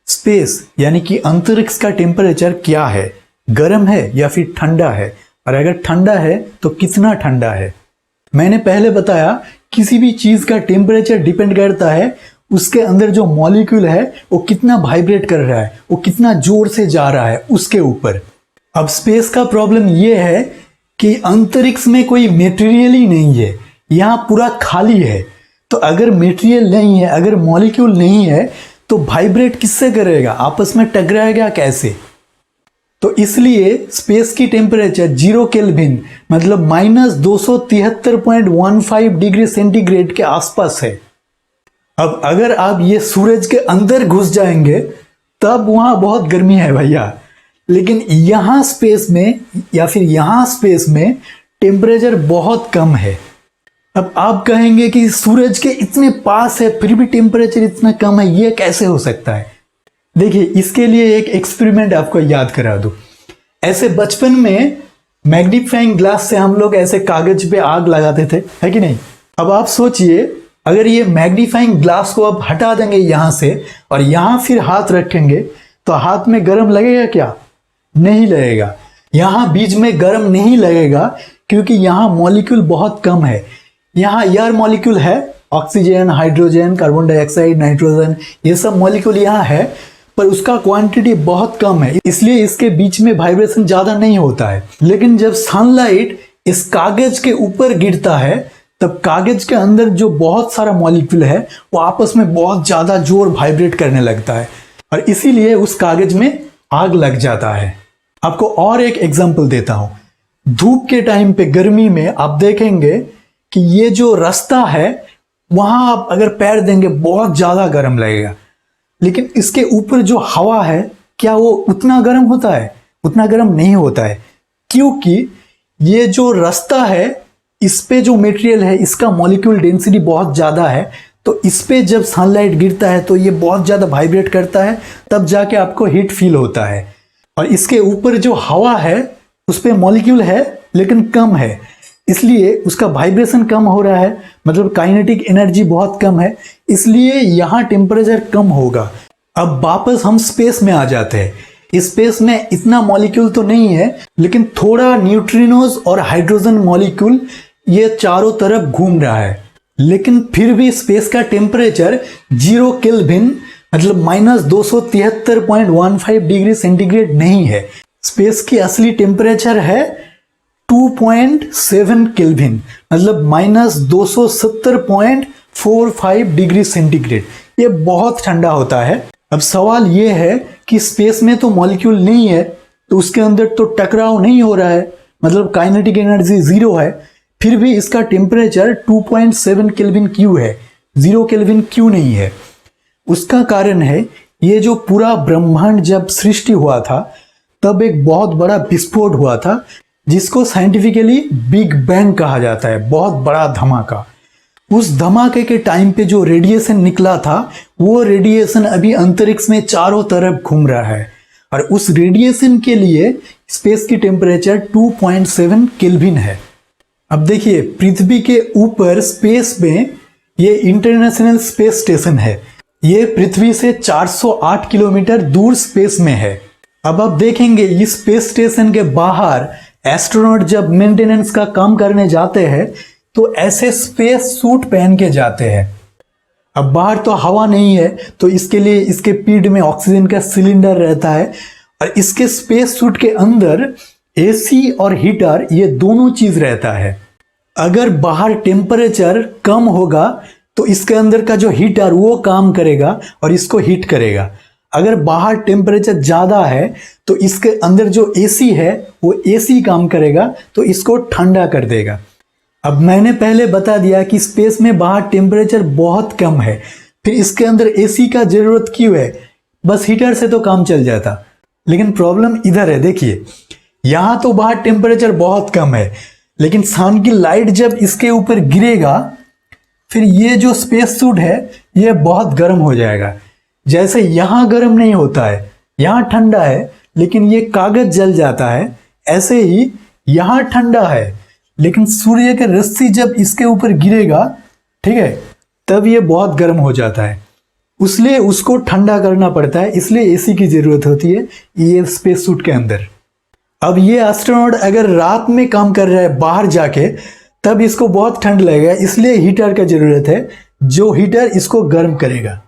Space यानी कि अंतरिक्ष का टेम्परेचर क्या है, गर्म है या फिर ठंडा है, और अगर ठंडा है तो कितना ठंडा है। मैंने पहले बताया किसी भी चीज का टेम्परेचर डिपेंड करता है उसके अंदर जो मॉलिक्यूल है वो कितना वाइब्रेट कर रहा है, वो कितना जोर से जा रहा है उसके ऊपर। अब स्पेस का प्रॉब्लम ये है कि अंतरिक्ष में कोई मेटेरियल ही नहीं है, यहाँ पूरा खाली है। तो अगर मेटेरियल नहीं है, अगर मॉलिक्यूल नहीं है तो वाइब्रेट किससे करेगा, आपस में टकराएगा कैसे। तो इसलिए स्पेस की टेम्परेचर 0 केल्विन मतलब -273.15 डिग्री सेंटीग्रेड के आसपास है। अब अगर आप ये सूरज के अंदर घुस जाएंगे तब वहां बहुत गर्मी है भैया, लेकिन यहाँ स्पेस में या फिर यहाँ स्पेस में टेम्परेचर बहुत कम है। अब आप कहेंगे कि सूरज के इतने पास है फिर भी टेम्परेचर इतना कम है, ये कैसे हो सकता है। देखिए, इसके लिए एक एक्सपेरिमेंट आपको याद करा दूं। ऐसे बचपन में मैग्नीफाइंग ग्लास से हम लोग ऐसे कागज पे आग लगाते थे, है कि नहीं। अब आप सोचिए, अगर ये मैग्नीफाइंग ग्लास को आप हटा देंगे यहां से और यहां फिर हाथ रखेंगे तो हाथ में गर्म लगेगा क्या? नहीं लगेगा। यहां बीच में गर्म नहीं लगेगा क्योंकि यहां मॉलिक्यूल बहुत कम है। यहाँ एयर मॉलिक्यूल है, oxygen, hydrogen, carbon dioxide, nitrogen, ये सब मॉलिक्यूल यहाँ है, पर उसका क्वांटिटी बहुत कम है, इसलिए इसके बीच में वाइब्रेशन ज्यादा नहीं होता है। लेकिन जब सनलाइट इस कागज के ऊपर गिरता है तब कागज के अंदर जो बहुत सारा मॉलिक्यूल है वो आपस में बहुत ज्यादा जोर वाइब्रेट करने लगता है और इसीलिए उस कागज में आग लग जाता है। आपको और एक एग्जांपल देता हूं। धूप के टाइम पे गर्मी में आप देखेंगे कि ये जो रास्ता है वहां आप अगर पैर देंगे बहुत ज्यादा गर्म लगेगा, लेकिन इसके ऊपर जो हवा है क्या वो उतना गर्म होता है? उतना गर्म नहीं होता है, क्योंकि ये जो रास्ता है इस पे जो मटेरियल है इसका मॉलिक्यूल डेंसिटी बहुत ज्यादा है, तो इस पे जब सनलाइट गिरता है तो ये बहुत ज्यादा वाइब्रेट करता है, तब जाके आपको हीट फील होता है। और इसके ऊपर जो हवा है उस पे मॉलिक्यूल है लेकिन कम है, इसलिए उसका वाइब्रेशन कम हो रहा है, मतलब काइनेटिक एनर्जी बहुत कम है, इसलिए यहाँ टेम्परेचर कम होगा। अब वापस हम स्पेस में आ जाते हैं। स्पेस में इतना मॉलिक्यूल तो नहीं है, लेकिन थोड़ा न्यूट्रिनोज और हाइड्रोजन मॉलिक्यूल ये चारों तरफ घूम रहा है, लेकिन फिर भी स्पेस का टेम्परेचर 0 केल्विन मतलब -273.15 डिग्री सेंटीग्रेड नहीं है। स्पेस की असली टेम्परेचर है 2.7 केल्विन मतलब -270.45 डिग्री सेंटीग्रेड। ये बहुत ठंडा होता है। अब सवाल ये है कि स्पेस में तो मॉलिक्यूल नहीं है, तो उसके अंदर तो टकराव नहीं हो रहा है, मतलब काइनेटिक एनर्जी 0 है, फिर भी इसका टेम्परेचर 2.7 केल्विन क्यों है, 0 केल्विन क्यों नहीं है? उसका कारण है ये जो पूरा ब्रह्मांड जब सृष्टि हुआ था तब एक बहुत बड़ा विस्फोट हुआ था जिसको साइंटिफिकली बिग बैंग कहा जाता है, बहुत बड़ा धमाका। उस धमाके के टाइम पे जो रेडिएशन निकला था वो रेडिएशन अभी अंतरिक्ष में चारों तरफ घूम रहा है और उस रेडिएशन के लिए स्पेस की टेम्परेचर 2.7 केल्विन है। अब देखिए, पृथ्वी के ऊपर स्पेस में ये इंटरनेशनल स्पेस स्टेशन है, ये पृथ्वी से 408 किलोमीटर दूर स्पेस में है। अब आप देखेंगे इस स्पेस स्टेशन के बाहर एस्ट्रोनॉट जब मेंटेनेंस का काम करने जाते हैं तो ऐसे स्पेस सूट पहन के जाते हैं। अब बाहर तो हवा नहीं है, तो इसके लिए इसके पीठ में ऑक्सीजन का सिलेंडर रहता है और इसके स्पेस सूट के अंदर एसी और हीटर ये दोनों चीज रहता है। अगर बाहर टेम्परेचर कम होगा तो इसके अंदर का जो हीटर वो काम करेगा और इसको हीट करेगा। अगर बाहर टेम्परेचर ज्यादा है तो इसके अंदर जो एसी है वो एसी काम करेगा तो इसको ठंडा कर देगा। अब मैंने पहले बता दिया कि स्पेस में बाहर टेम्परेचर बहुत कम है, फिर इसके अंदर एसी का जरूरत क्यों है? बस हीटर से तो काम चल जाता। लेकिन प्रॉब्लम इधर है, देखिए यहां तो बाहर टेम्परेचर बहुत कम है, लेकिन सन की लाइट जब इसके ऊपर गिरेगा फिर ये जो स्पेस सूट है ये बहुत गर्म हो जाएगा। जैसे यहां गर्म नहीं होता है, यहां ठंडा है लेकिन ये कागज जल जाता है, ऐसे ही यहां ठंडा है लेकिन सूर्य के रश्मि जब इसके ऊपर गिरेगा, ठीक है, तब ये बहुत गर्म हो जाता है। उसलिए उसको ठंडा करना पड़ता है, इसलिए एसी की ज़रूरत होती है ये स्पेस सूट के अंदर। अब ये एस्ट्रोनॉट अगर रात में काम कर रहा है बाहर जाके, तब इसको बहुत ठंड लगेगा, इसलिए हीटर का ज़रूरत है, जो हीटर इसको गर्म करेगा।